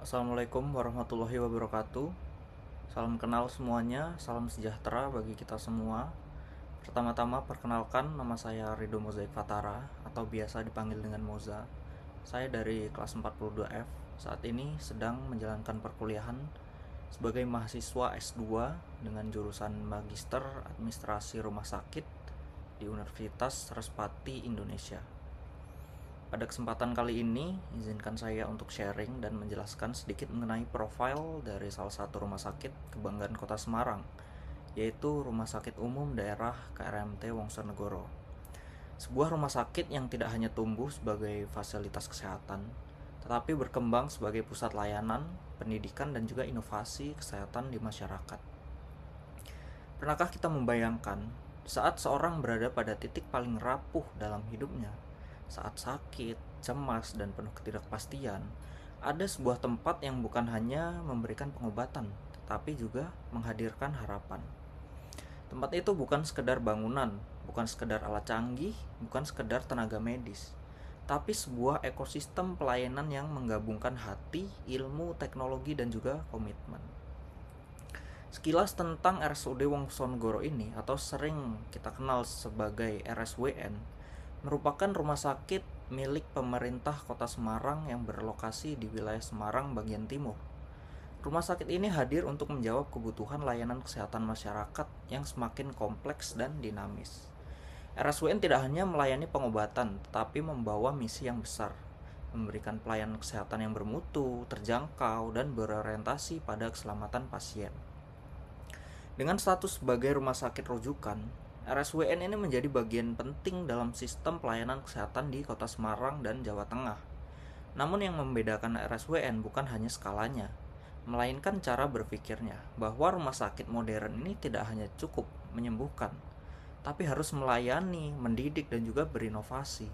Assalamualaikum warahmatullahi wabarakatuh. Salam kenal semuanya, salam sejahtera bagi kita semua. Pertama-tama perkenalkan, nama saya Rido Mozaik Fatara atau biasa dipanggil dengan Moza. Saya dari kelas 42F. Saat ini sedang menjalankan perkuliahan sebagai mahasiswa S2 dengan jurusan Magister Administrasi Rumah Sakit di Universitas Sarasvati Indonesia. Pada kesempatan kali ini, izinkan saya untuk sharing dan menjelaskan sedikit mengenai profil dari salah satu rumah sakit kebanggaan Kota Semarang, yaitu Rumah Sakit Umum Daerah KRMT Wongsonegoro. Sebuah rumah sakit yang tidak hanya tumbuh sebagai fasilitas kesehatan, tetapi berkembang sebagai pusat layanan, pendidikan, dan juga inovasi kesehatan di masyarakat. Pernahkah kita membayangkan saat seorang berada pada titik paling rapuh dalam hidupnya, saat sakit, cemas, dan penuh ketidakpastian, ada sebuah tempat yang bukan hanya memberikan pengobatan, tetapi juga menghadirkan harapan. Tempat itu bukan sekedar bangunan, bukan sekedar alat canggih, bukan sekedar tenaga medis, tapi sebuah ekosistem pelayanan yang menggabungkan hati, ilmu, teknologi, dan juga komitmen. Sekilas tentang RSUD Wongsonegoro ini, atau sering kita kenal sebagai RSWN, merupakan rumah sakit milik pemerintah Kota Semarang yang berlokasi di wilayah Semarang bagian timur. Rumah sakit ini hadir untuk menjawab kebutuhan layanan kesehatan masyarakat yang semakin kompleks dan dinamis. RSWN tidak hanya melayani pengobatan, tetapi membawa misi yang besar, memberikan pelayanan kesehatan yang bermutu, terjangkau, dan berorientasi pada keselamatan pasien. Dengan status sebagai rumah sakit rujukan, RSWN ini menjadi bagian penting dalam sistem pelayanan kesehatan di Kota Semarang dan Jawa Tengah. Namun yang membedakan RSWN bukan hanya skalanya, melainkan cara berpikirnya, bahwa rumah sakit modern ini tidak hanya cukup menyembuhkan, tapi harus melayani, mendidik, dan juga berinovasi.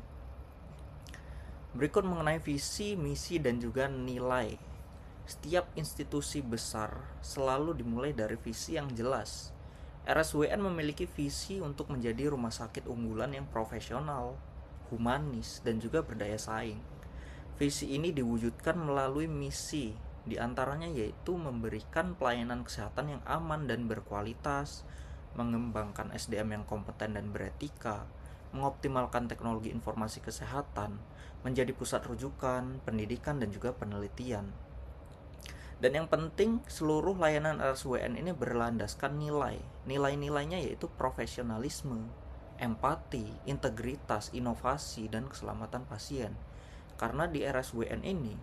Berikut mengenai visi, misi, dan juga nilai. Setiap institusi besar selalu dimulai dari visi yang jelas. RSWN memiliki visi untuk menjadi rumah sakit unggulan yang profesional, humanis, dan juga berdaya saing. Visi ini diwujudkan melalui misi, diantaranya yaitu memberikan pelayanan kesehatan yang aman dan berkualitas, mengembangkan SDM yang kompeten dan beretika, mengoptimalkan teknologi informasi kesehatan, menjadi pusat rujukan, pendidikan, dan juga penelitian. Dan yang penting, seluruh layanan RSWN ini berlandaskan nilai. Nilai-nilainya yaitu profesionalisme, empati, integritas, inovasi, dan keselamatan pasien. Karena di RSWN ini,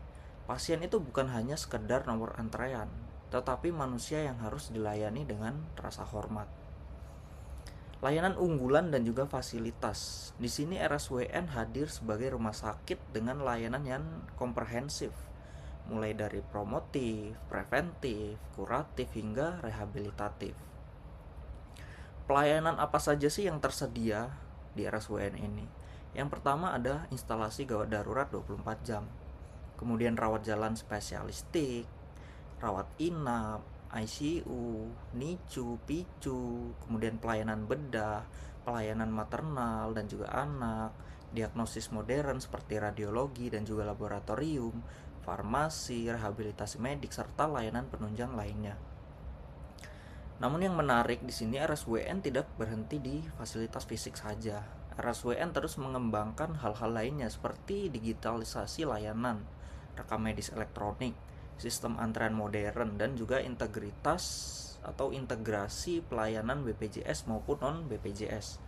pasien itu bukan hanya sekedar nomor antrean, tetapi manusia yang harus dilayani dengan rasa hormat. Layanan unggulan dan juga fasilitas. Di sini RSWN hadir sebagai rumah sakit dengan layanan yang komprehensif, mulai dari promotif, preventif, kuratif, hingga rehabilitatif. Pelayanan apa saja sih yang tersedia di RSWN ini? Yang pertama ada instalasi gawat darurat 24 jam. Kemudian rawat jalan spesialistik, rawat inap, ICU, NICU, PICU, kemudian pelayanan bedah, pelayanan maternal dan juga anak, diagnosis modern seperti radiologi dan juga laboratorium, farmasi, rehabilitasi medik, serta layanan penunjang lainnya. Namun yang menarik di sini RSWN tidak berhenti di fasilitas fisik saja. RSWN terus mengembangkan hal-hal lainnya seperti digitalisasi layanan, rekam medis elektronik, sistem antrean modern, dan juga integritas atau integrasi pelayanan BPJS maupun non-BPJS.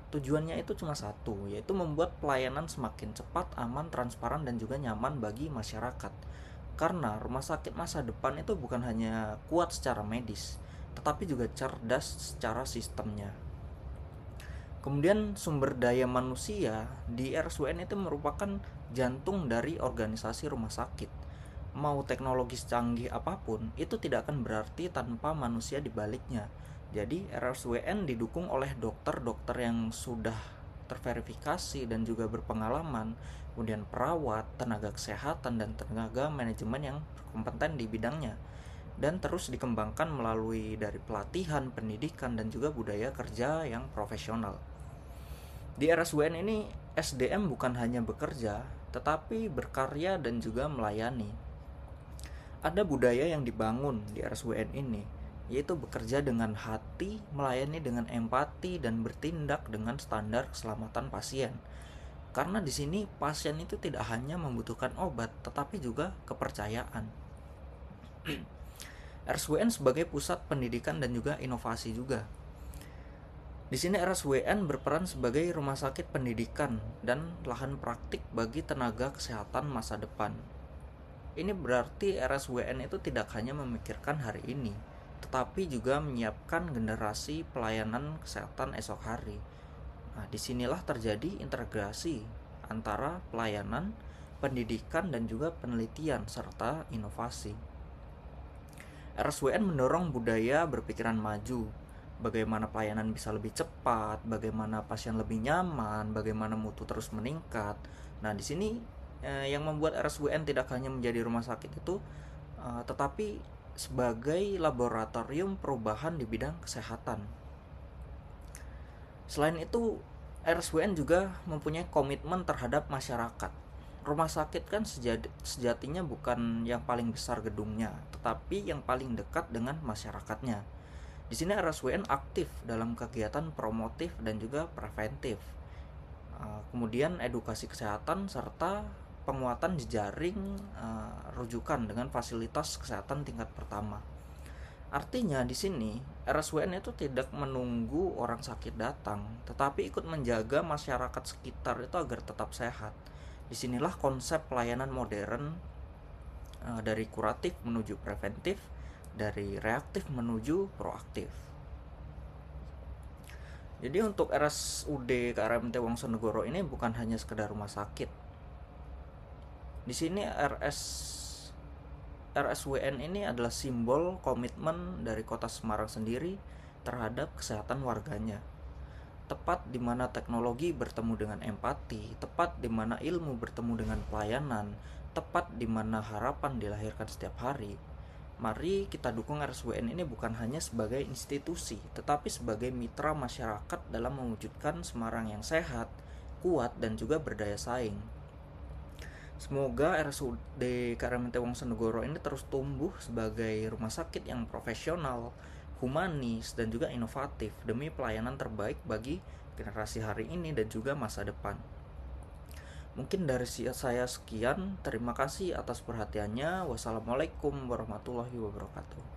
Tujuannya itu cuma satu, yaitu membuat pelayanan semakin cepat, aman, transparan, dan juga nyaman bagi masyarakat. Karena rumah sakit masa depan itu bukan hanya kuat secara medis, tetapi juga cerdas secara sistemnya. Kemudian sumber daya manusia di RSWN itu merupakan jantung dari organisasi rumah sakit. Mau teknologi secanggih apapun, itu tidak akan berarti tanpa manusia di baliknya. Jadi RSWN didukung oleh dokter-dokter yang sudah terverifikasi dan juga berpengalaman, kemudian perawat, tenaga kesehatan, dan tenaga manajemen yang kompeten di bidangnya, dan terus dikembangkan melalui dari pelatihan, pendidikan, dan juga budaya kerja yang profesional. Di RSWN ini SDM bukan hanya bekerja, tetapi berkarya dan juga melayani. Ada budaya yang dibangun di RSUN ini, yaitu bekerja dengan hati, melayani dengan empati, dan bertindak dengan standar keselamatan pasien. Karena di sini pasien itu tidak hanya membutuhkan obat, tetapi juga kepercayaan. RSUN sebagai pusat pendidikan dan juga inovasi juga. Di sini RSUN berperan sebagai rumah sakit pendidikan dan lahan praktik bagi tenaga kesehatan masa depan. Ini berarti RSUN itu tidak hanya memikirkan hari ini, tetapi juga menyiapkan generasi pelayanan kesehatan esok hari. Nah, disinilah terjadi integrasi antara pelayanan, pendidikan, dan juga penelitian serta inovasi. RSUN mendorong budaya berpikiran maju, bagaimana pelayanan bisa lebih cepat, bagaimana pasien lebih nyaman, bagaimana mutu terus meningkat. Nah, di sini yang membuat RSUN tidak hanya menjadi rumah sakit itu, tetapi sebagai laboratorium perubahan di bidang kesehatan. Selain itu, RSUN juga mempunyai komitmen terhadap masyarakat. Rumah sakit kan sejatinya bukan yang paling besar gedungnya, tetapi yang paling dekat dengan masyarakatnya. Di sini RSUN aktif dalam kegiatan promotif dan juga preventif. Kemudian edukasi kesehatan serta penguatan jejaring rujukan dengan fasilitas kesehatan tingkat pertama. Artinya di sini RSUN itu tidak menunggu orang sakit datang, tetapi ikut menjaga masyarakat sekitar itu agar tetap sehat. Disinilah konsep pelayanan modern, dari kuratif menuju preventif, dari reaktif menuju proaktif. Jadi untuk RSUD KRMT Wongsonegoro ini bukan hanya sekedar rumah sakit. Di sini RSWN ini adalah simbol komitmen dari Kota Semarang sendiri terhadap kesehatan warganya. Tepat di mana teknologi bertemu dengan empati, tepat di mana ilmu bertemu dengan pelayanan, tepat di mana harapan dilahirkan setiap hari. Mari kita dukung RSWN ini bukan hanya sebagai institusi, tetapi sebagai mitra masyarakat dalam mewujudkan Semarang yang sehat, kuat, dan juga berdaya saing. Semoga RSUD KRMT Wongsonegoro ini terus tumbuh sebagai rumah sakit yang profesional, humanis, dan juga inovatif demi pelayanan terbaik bagi generasi hari ini dan juga masa depan. Mungkin dari saya sekian. Terima kasih atas perhatiannya. Wassalamualaikum warahmatullahi wabarakatuh.